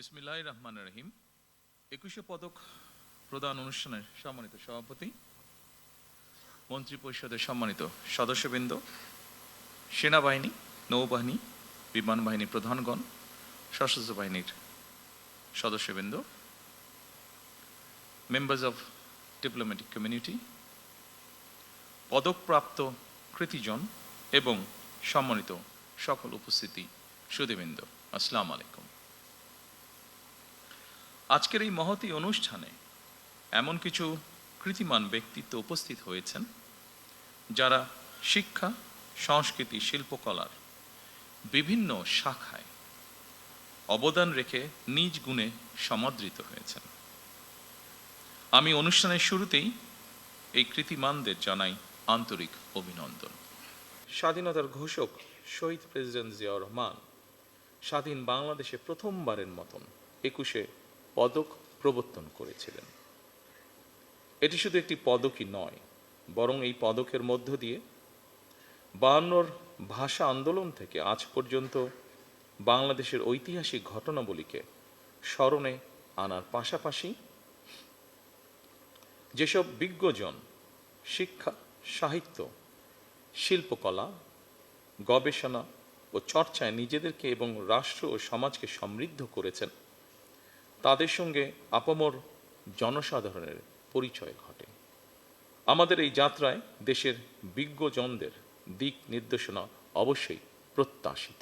বিসমিল্লাহির রহমানির রহিম। 21শে পদক প্রদান অনুষ্ঠানের সম্মানিত সভাপতি, মন্ত্রী পরিষদের সম্মানিত সদস্যবৃন্দ, সেনাবাহিনী, নৌবাহিনী, বিমান বাহিনী প্রধানগণ, সশস্ত্র বাহিনীর সদস্যবৃন্দ, মেম্বার্স অফ ডিপ্লোম্যাটিক কমিউনিটি, পদকপ্রাপ্ত কৃতিজন এবং সম্মানিত সকল উপস্থিতি সুধীবৃন্দ, আসসালামু আলাইকুম। আজকের এই মহতী অনুষ্ঠানে এমন কিছু কৃতিমান ব্যক্তিত্ব উপস্থিত হয়েছেন যারা শিক্ষা, সংস্কৃতি, শিল্পকলার বিভিন্ন শাখায় অবদান রেখে নিজ গুণে সমাদৃত হয়েছেন। আমি অনুষ্ঠানের শুরুতেই এই কৃতিমানদের জানাই আন্তরিক অভিনন্দন। স্বাধীনতার ঘোষক শহীদ প্রেসিডেন্ট জিয়াউর রহমান স্বাধীন বাংলাদেশে প্রথমবারের মতন 21শে পদক প্রবর্তন করেছিলেন। এটি শুধু একটি পদকই নয়, বরং এই পদকের মধ্য দিয়ে 52 ভাষা আন্দোলন থেকে আজ পর্যন্ত বাংলাদেশের ঐতিহাসিক ঘটনাবলীকে স্মরণে আনার পাশাপাশি যেসব বিজ্ঞজন শিক্ষা, সাহিত্য, শিল্পকলা, গবেষণা ও চর্চায় নিজেদেরকে এবং রাষ্ট্র ও সমাজকে সমৃদ্ধ করেছেন, তাদের সঙ্গে আপামর জনসাধারণের পরিচয় ঘটে। আমাদের এই যাত্রায় দেশের বিজ্ঞজনদের দিক নির্দেশনা অবশ্যই প্রত্যাশিত।